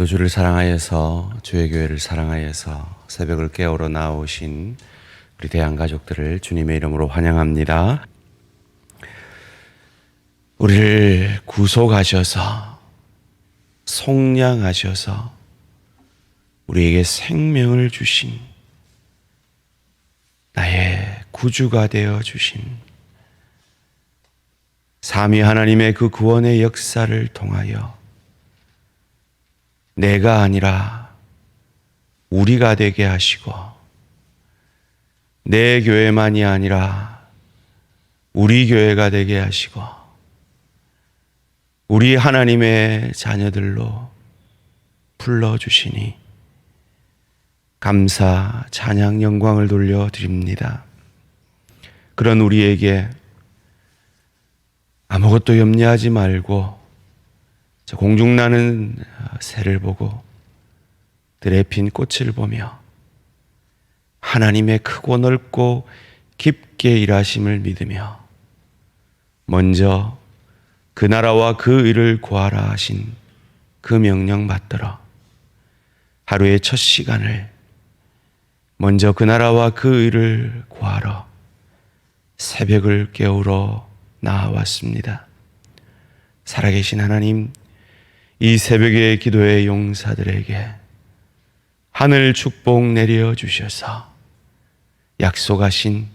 오늘도 주를 사랑하여서 주의 교회를 사랑하여서 새벽을 깨우러 나오신 우리 대한 가족들을 주님의 이름으로 환영합니다. 우리를 구속하셔서 속량하셔서 우리에게 생명을 주신 나의 구주가 되어 주신 삼위 하나님의 그 구원의 역사를 통하여 내가 아니라 우리가 되게 하시고 내 교회만이 아니라 우리 교회가 되게 하시고 우리 하나님의 자녀들로 불러주시니 감사, 찬양, 영광을 돌려드립니다. 그런 우리에게 아무것도 염려하지 말고 저 공중나는 새를 보고 들에 핀 꽃을 보며 하나님의 크고 넓고 깊게 일하심을 믿으며 먼저 그 나라와 그 의를 구하라 하신 그 명령 받들어 하루의 첫 시간을 먼저 그 나라와 그 의를 구하러 새벽을 깨우러 나왔습니다. 살아계신 하나님, 이 새벽의 기도의 용사들에게 하늘 축복 내려주셔서 약속하신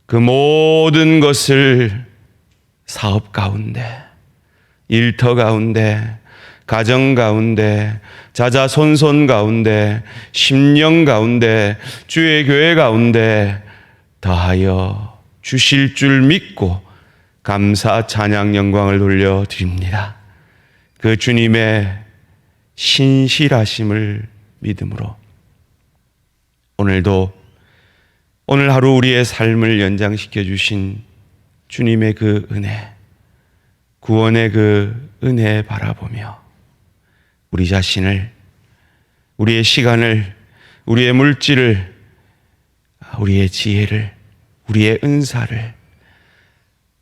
그 모든 것을 사업 가운데, 일터 가운데, 가정 가운데, 자자손손 가운데, 심령 가운데, 주의 교회 가운데 더하여 주실 줄 믿고 감사, 찬양, 영광을 돌려드립니다. 그 주님의 신실하심을 믿음으로 오늘 하루 우리의 삶을 연장시켜 주신 주님의 그 은혜, 구원의 그 은혜 바라보며 우리 자신을, 우리의 시간을, 우리의 물질을, 우리의 지혜를, 우리의 은사를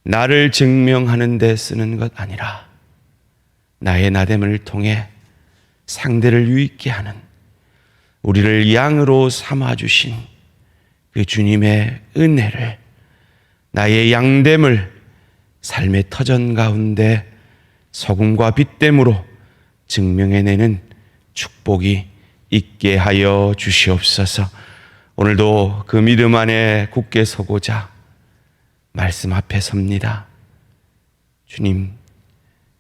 나를 증명하는 데 쓰는 것 아니라 나의 나됨을 통해 상대를 유익게 하는 우리를 양으로 삼아주신 그 주님의 은혜를, 나의 양됨을 삶의 터전 가운데 소금과 빛됨으로 증명해내는 축복이 있게 하여 주시옵소서. 오늘도 그 믿음 안에 굳게 서고자 말씀 앞에 섭니다. 주님,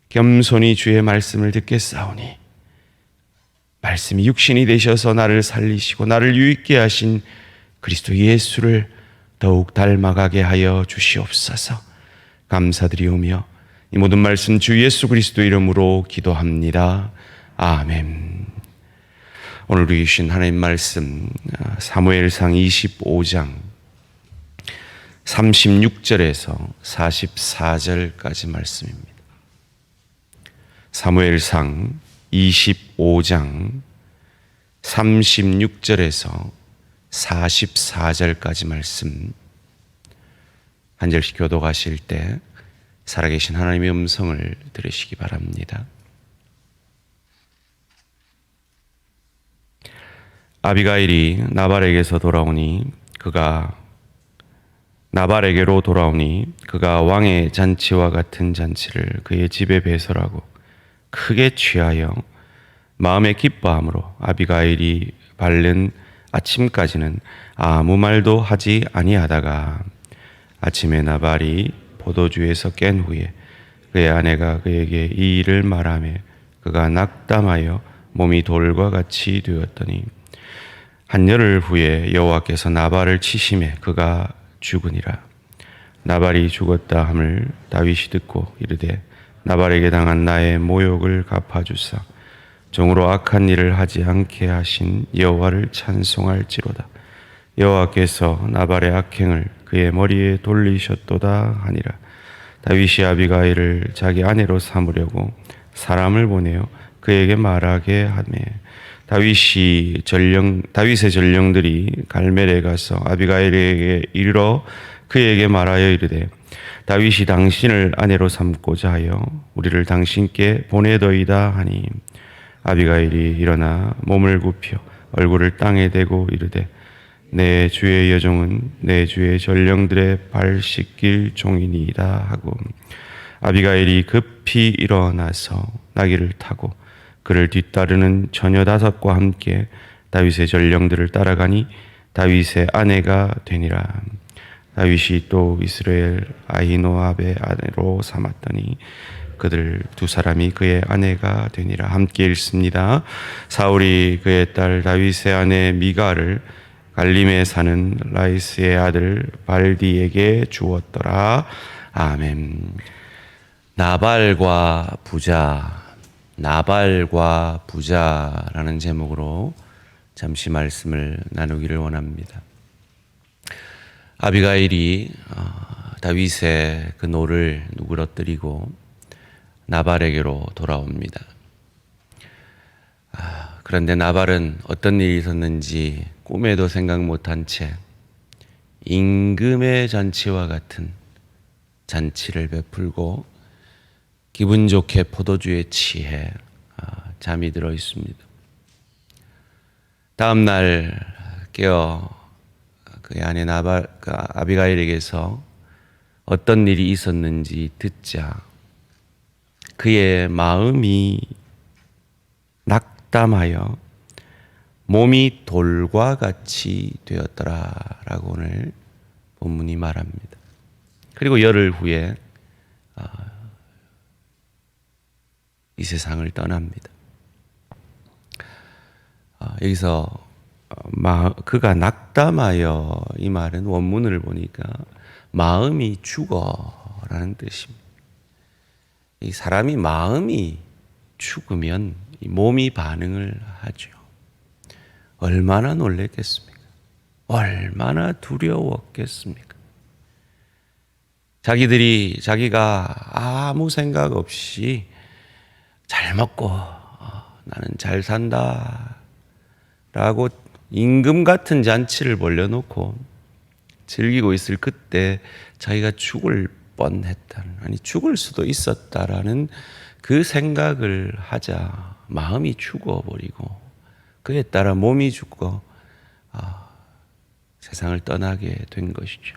겸손히 주의 말씀을 듣겠사오니 말씀이 육신이 되셔서 나를 살리시고 나를 유익게 하신 그리스도 예수를 더욱 닮아가게 하여 주시옵소서. 감사드리오며 이 모든 말씀 주 예수 그리스도 이름으로 기도합니다. 아멘. 오늘 우리 주신 하나님 말씀 사무엘상 25장 36절에서 44절까지 말씀입니다. 사무엘상 25장 36절에서 44절까지 말씀, 한 절씩 교독하실 때 살아계신 하나님의 음성을 들으시기 바랍니다. 아비가일이 나발에게로 돌아오니 그가 왕의 잔치와 같은 잔치를 그의 집에 배설하고 크게 취하여 마음에 기뻐함으로 아비가일이 바른 아침까지는 아무 말도 하지 아니하다가 아침에 나발이 포도주에서 깬 후에 그의 아내가 그에게 이 일을 말하며 그가 낙담하여 몸이 돌과 같이 되었더니 한열흘 후에 여호와께서 나발을 치심해 그가 죽으니라. 나발이 죽었다 함을 다윗이 듣고 이르되 나발에게 당한 나의 모욕을 갚아주사 종으로 악한 일을 하지 않게 하신 여호와를 찬송할지로다. 여호와께서 나발의 악행을 그의 머리에 돌리셨도다 하니라. 다윗이 아비가일을 자기 아내로 삼으려고 사람을 보내어 그에게 말하게 하며 다윗의 전령들이 갈멜에 가서 아비가일에게 이르러 그에게 말하여 이르되 다윗이 당신을 아내로 삼고자 하여 우리를 당신께 보내더이다 하니 아비가일이 일어나 몸을 굽혀 얼굴을 땅에 대고 이르되 내 주의 여종은 내 주의 전령들의 발 씻길 종이니이다 하고 아비가일이 급히 일어나서 나귀를 타고 그를 뒤따르는 처녀 5과 함께 다윗의 전령들을 따라가니 다윗의 아내가 되니라. 다윗이 또 이스라엘 아히노압의 아내로 삼았더니 그들 2사람이 그의 아내가 되니라. 함께 읽습니다. 사울이 그의 딸 다윗의 아내 미가를 갈림에 사는 라이스의 아들 발디에게 주었더라. 아멘. 나발과 부자라는 제목으로 잠시 말씀을 나누기를 원합니다. 아비가일이 다윗의 그 노를 누그러뜨리고 나발에게로 돌아옵니다. 그런데 나발은 어떤 일이 있었는지 꿈에도 생각 못한 채 임금의 잔치와 같은 잔치를 베풀고 기분 좋게 포도주에 취해 잠이 들어 있습니다. 다음 날 깨어 그의 아내 아비가일에게서 어떤 일이 있었는지 듣자 그의 마음이 낙담하여 몸이 돌과 같이 되었더라라고 오늘 본문이 말합니다. 그리고 열흘 후에 이 세상을 떠납니다. 여기서 그가 낙담하여 이 말은 원문을 보니까 마음이 죽어라는 뜻입니다. 이 사람이 마음이 죽으면 몸이 반응을 하죠. 얼마나 놀랬겠습니까? 얼마나 두려웠겠습니까? 자기가 아무 생각 없이 잘 먹고 나는 잘 산다 라고 임금 같은 잔치를 벌려놓고 즐기고 있을 그때 자기가 죽을 뻔했다는, 아니 죽을 수도 있었다라는 그 생각을 하자 마음이 죽어버리고 그에 따라 몸이 죽고 세상을 떠나게 된 것이죠.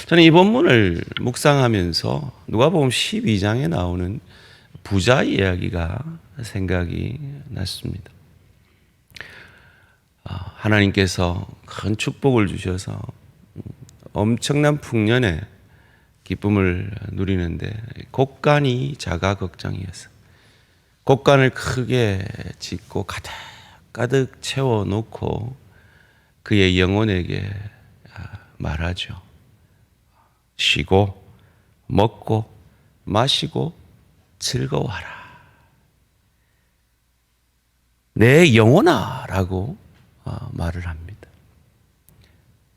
저는 이 본문을 묵상하면서 누가복음 12장에 나오는 부자 이야기가 생각이 났습니다. 하나님께서 큰 축복을 주셔서 엄청난 풍년의 기쁨을 누리는데 곡간이 자가 걱정이어서 곡간을 크게 짓고 가득 채워놓고 그의 영혼에게 말하죠. 쉬고 먹고 마시고 즐거워하라. 내 영혼아 라고 말을 합니다.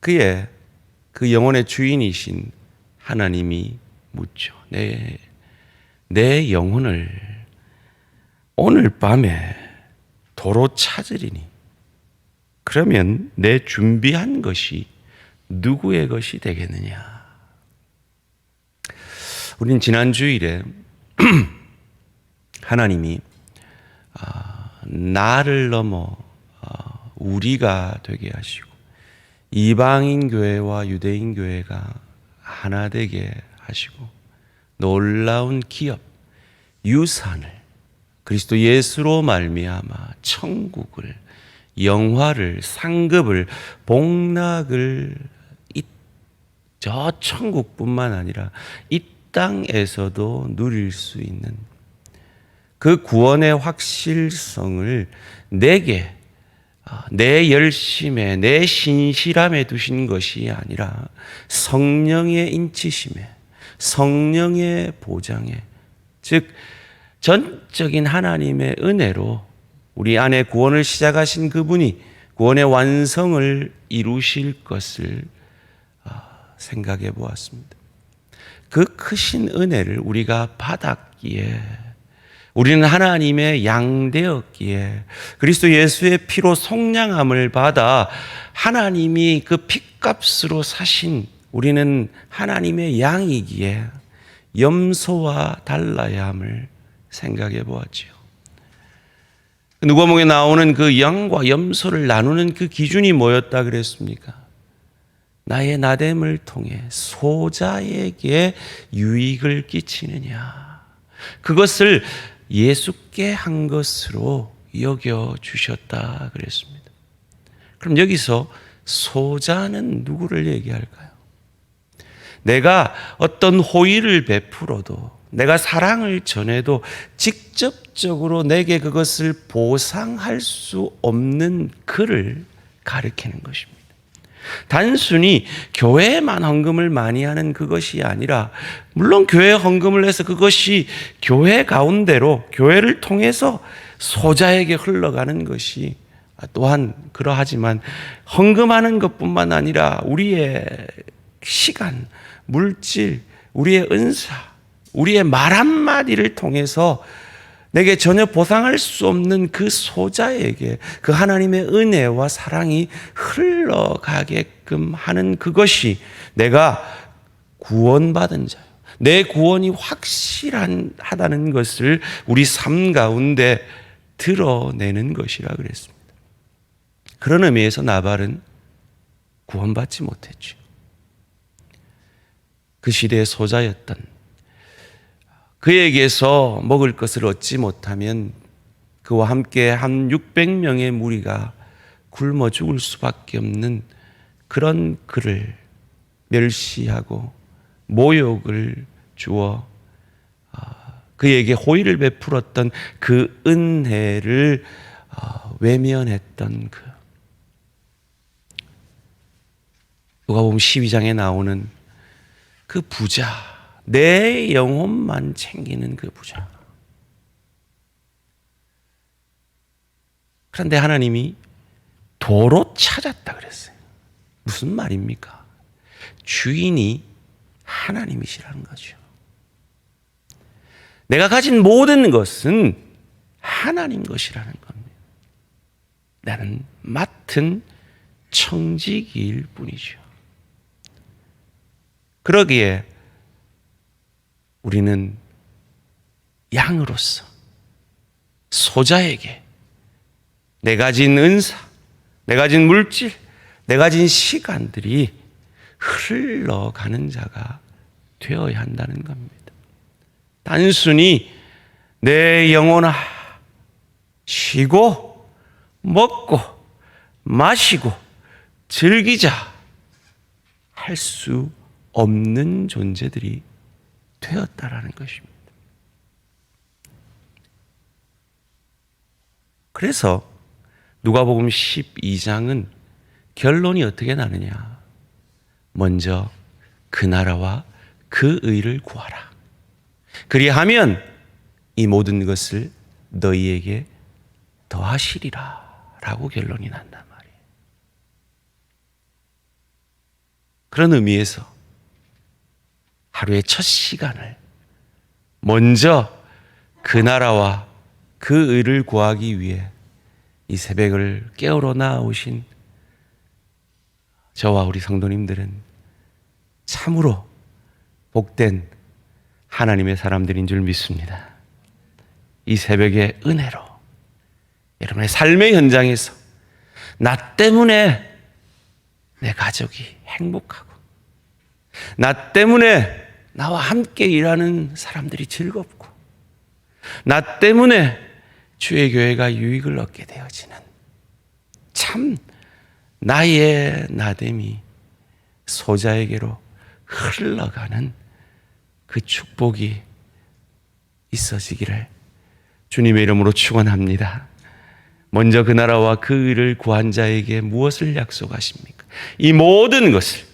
그 영혼의 주인이신 하나님이 묻죠. 내 영혼을 오늘 밤에 도로 찾으리니 그러면 내 준비한 것이 누구의 것이 되겠느냐. 우린 지난 주일에 하나님이 나를 넘어 우리가 되게 하시고 이방인 교회와 유대인 교회가 하나 되게 하시고 놀라운 기업, 유산을 그리스도 예수로 말미암아 천국을, 영화를, 상급을, 복락을 저 천국뿐만 아니라 이 땅에서도 누릴 수 있는 그 구원의 확실성을 내게 내 열심에 내 신실함에 두신 것이 아니라 성령의 인치심에 성령의 보장에 즉 전적인 하나님의 은혜로 우리 안에 구원을 시작하신 그분이 구원의 완성을 이루실 것을 생각해 보았습니다. 그 크신 은혜를 우리가 받았기에 우리는 하나님의 양 되었기에 그리스도 예수의 피로 속량함을 받아 하나님이 그 핏값으로 사신 우리는 하나님의 양이기에 염소와 달라야 함을 생각해 보았지요. 누가복음에 나오는 그 양과 염소를 나누는 그 기준이 뭐였다 그랬습니까? 나의 나됨을 통해 소자에게 유익을 끼치느냐. 그것을 예수께 한 것으로 여겨주셨다 그랬습니다. 그럼 여기서 소자는 누구를 얘기할까요? 내가 어떤 호의를 베풀어도, 내가 사랑을 전해도 직접적으로 내게 그것을 보상할 수 없는 그를 가리키는 것입니다. 단순히 교회에만 헌금을 많이 하는 그것이 아니라, 물론 교회에 헌금을 해서 그것이 교회 가운데로, 교회를 통해서 소자에게 흘러가는 것이 또한 그러하지만, 헌금하는 것뿐만 아니라 우리의 시간, 물질, 우리의 은사, 우리의 말 한마디를 통해서 내게 전혀 보상할 수 없는 그 소자에게 그 하나님의 은혜와 사랑이 흘러가게끔 하는 그것이 내가 구원받은 자요, 내 구원이 확실하다는 것을 우리 삶 가운데 드러내는 것이라 그랬습니다. 그런 의미에서 나발은 구원받지 못했죠. 그 시대의 소자였던, 그에게서 먹을 것을 얻지 못하면 그와 함께 한 600명의 무리가 굶어 죽을 수밖에 없는 그런 그를 멸시하고 모욕을 주어 그에게 호의를 베풀었던 그 은혜를 외면했던 그, 누가복음 12장에 나오는 그 부자, 내 영혼만 챙기는 그 부자. 그런데 하나님이 도로 찾았다 그랬어요. 무슨 말입니까? 주인이 하나님이시라는 거죠. 내가 가진 모든 것은 하나님 것이라는 겁니다. 나는 맡은 청지기일 뿐이죠. 그러기에 우리는 양으로서 소자에게 내 가진 은사, 내 가진 물질, 내 가진 시간들이 흘러가는 자가 되어야 한다는 겁니다. 단순히 내 영혼아 쉬고 먹고 마시고 즐기자 할 수 없는 존재들이 되었다라는 것입니다. 그래서 누가복음 12장은 결론이 어떻게 나느냐? 먼저 그 나라와 그 의를 구하라. 그리하면 이 모든 것을 너희에게 더하시리라 라고 결론이 난단 말이에요. 그런 의미에서 하루의 첫 시간을 먼저 그 나라와 그 의를 구하기 위해 이 새벽을 깨우러 나오신 저와 우리 성도님들은 참으로 복된 하나님의 사람들인 줄 믿습니다. 이 새벽의 은혜로 여러분의 삶의 현장에서 나 때문에 내 가족이 행복하고, 나 때문에 나와 함께 일하는 사람들이 즐겁고, 나 때문에 주의 교회가 유익을 얻게 되어지는, 참 나의 나됨이 소자에게로 흘러가는 그 축복이 있어지기를 주님의 이름으로 축원합니다. 먼저 그 나라와 그 의를 구한 자에게 무엇을 약속하십니까? 이 모든 것을,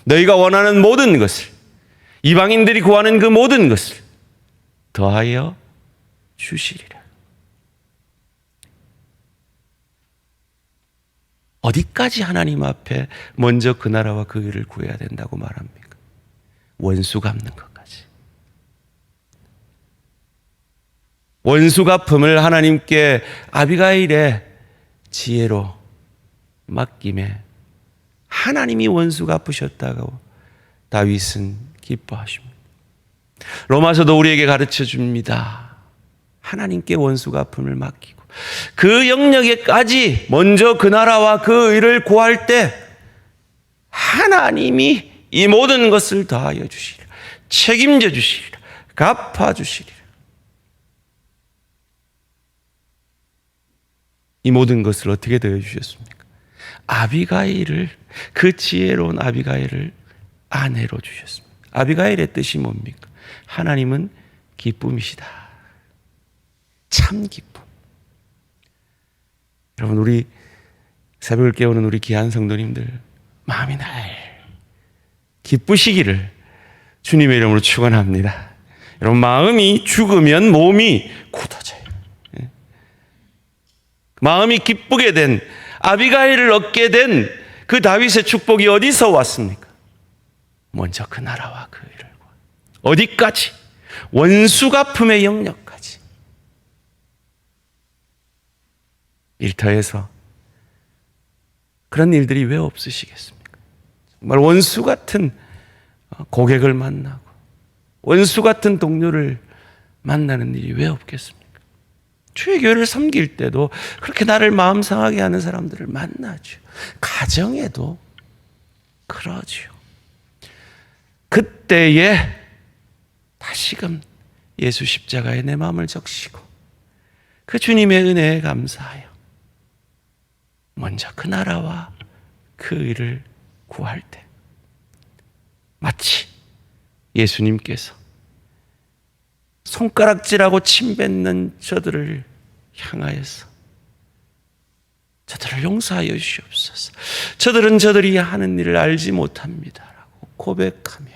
너희가 원하는 모든 것을, 이방인들이 구하는 그 모든 것을 더하여 주시리라. 어디까지 하나님 앞에 먼저 그 나라와 그 의를 구해야 된다고 말합니까? 원수 갚는 것까지. 원수 갚음을 하나님께 아비가일의 지혜로 맡김에 하나님이 원수 갚으셨다고 다윗은 기뻐하십니다. 로마서도 우리에게 가르쳐 줍니다. 하나님께 원수 갚음을 맡기고 그 영역에까지 먼저 그 나라와 그 의를 구할 때 하나님이 이 모든 것을 더하여 주시리라. 책임져 주시리라. 갚아 주시리라. 이 모든 것을 어떻게 더해 주셨습니까? 아비가일을, 그 지혜로운 아비가일을 아내로 주셨습니다. 아비가일의 뜻이 뭡니까? 하나님은 기쁨이시다. 참 기쁨. 여러분, 우리 새벽을 깨우는 우리 귀한 성도님들, 마음이 날 기쁘시기를 주님의 이름으로 축원합니다. 여러분, 마음이 죽으면 몸이 굳어져요. 마음이 기쁘게 된, 아비가일을 얻게 된 그 다윗의 축복이 어디서 왔습니까? 먼저 그 나라와 그 의를 구하라. 어디까지? 원수 갚음의 영역까지. 일터에서 그런 일들이 왜 없으시겠습니까? 정말 원수 같은 고객을 만나고 원수 같은 동료를 만나는 일이 왜 없겠습니까? 주의 교회를 섬길 때도 그렇게 나를 마음 상하게 하는 사람들을 만나죠. 가정에도 그러죠. 그때에 다시금 예수 십자가에 내 마음을 적시고 그 주님의 은혜에 감사하여 먼저 그 나라와 그 의를 구할 때 마치 예수님께서 손가락질하고 침뱉는 저들을 향하여서 저들을 용서하여 주시옵소서. 저들은 저들이 하는 일을 알지 못합니다 라고 고백하며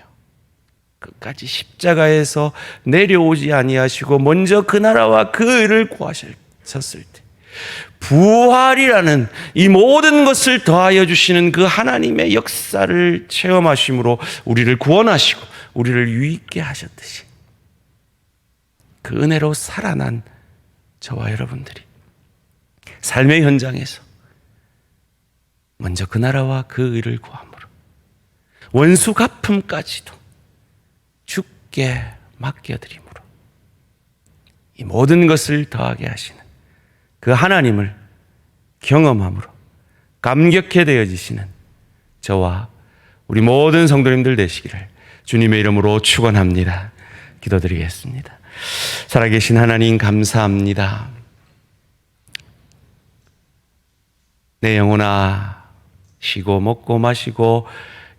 끝까지 십자가에서 내려오지 아니하시고 먼저 그 나라와 그 의를 구하셨을 때 부활이라는 이 모든 것을 더하여 주시는 그 하나님의 역사를 체험하심으로 우리를 구원하시고 우리를 유익게 하셨듯이 그 은혜로 살아난 저와 여러분들이 삶의 현장에서 먼저 그 나라와 그 의를 구함으로 원수 갚음까지도 주께 맡겨드림으로 이 모든 것을 더하게 하시는 그 하나님을 경험함으로 감격해 되어지시는 저와 우리 모든 성도님들 되시기를 주님의 이름으로 축원합니다. 기도드리겠습니다. 살아계신 하나님 감사합니다. 내 영혼아 쉬고 먹고 마시고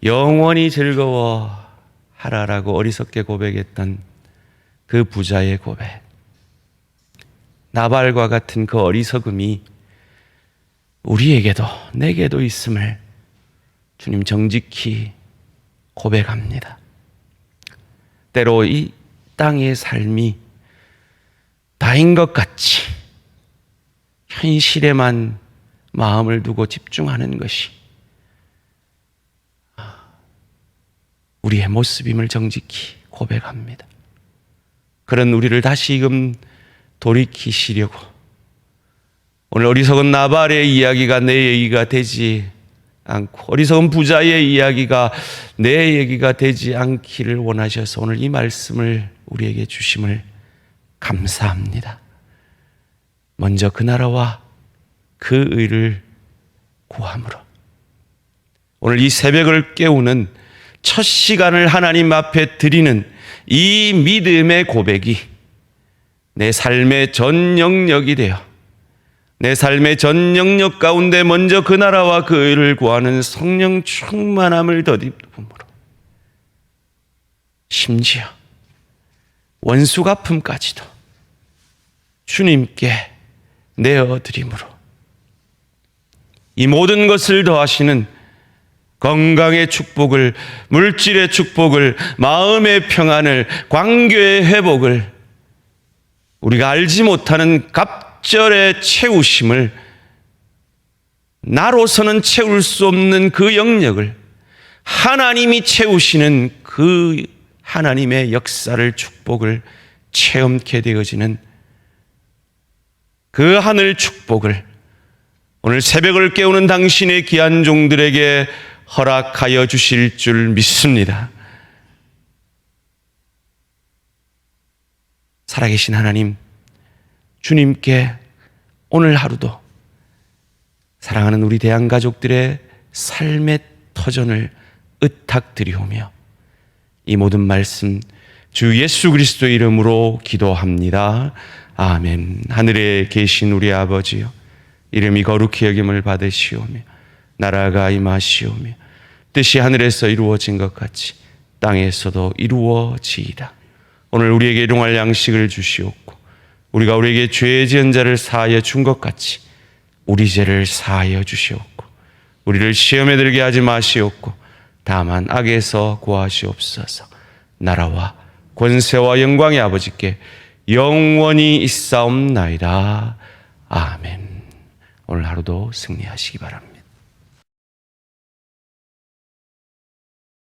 영원히 즐거워하라라고 어리석게 고백했던 그 부자의 고백, 나발과 같은 그 어리석음이 우리에게도 내게도 있음을 주님 정직히 고백합니다. 때로 이 땅의 삶이 다인 것 같이 현실에만 마음을 두고 집중하는 것이 우리의 모습임을 정직히 고백합니다. 그런 우리를 다시금 돌이키시려고 오늘 어리석은 나발의 이야기가 내 얘기가 되지 않고 어리석은 부자의 이야기가 내 얘기가 되지 않기를 원하셔서 오늘 이 말씀을 우리에게 주심을 감사합니다. 먼저 그 나라와 그 의를 구함으로 오늘 이 새벽을 깨우는 첫 시간을 하나님 앞에 드리는 이 믿음의 고백이 내 삶의 전 영역이 되어 내 삶의 전 영역 가운데 먼저 그 나라와 그 의를 구하는 성령 충만함을 덧입음으로 심지어 원수 갚음까지도 주님께 내어드림으로 이 모든 것을 더하시는 건강의 축복을, 물질의 축복을, 마음의 평안을, 관계의 회복을, 우리가 알지 못하는 갑절의 채우심을, 나로서는 채울 수 없는 그 영역을 하나님이 채우시는 그 하나님의 역사를, 축복을 체험케 되어지는 그 하늘 축복을 오늘 새벽을 깨우는 당신의 귀한 종들에게 허락하여 주실 줄 믿습니다. 살아계신 하나님, 주님께 오늘 하루도 사랑하는 우리 대한가족들의 삶의 터전을 의탁드리오며 이 모든 말씀 주 예수 그리스도의 이름으로 기도합니다. 아멘. 하늘에 계신 우리 아버지요, 이름이 거룩히 여김을 받으시오며 나라가 임하시오며 뜻이 하늘에서 이루어진 것 같이 땅에서도 이루어지이다. 오늘 우리에게 일용할 양식을 주시옵고 우리가 우리에게 죄 지은 자를 사하여 준 것 같이 우리 죄를 사하여 주시옵고 우리를 시험에 들게 하지 마시옵고 다만 악에서 구하시옵소서. 나라와 권세와 영광의 아버지께 영원히 있사옵나이다. 아멘. 오늘 하루도 승리하시기 바랍니다.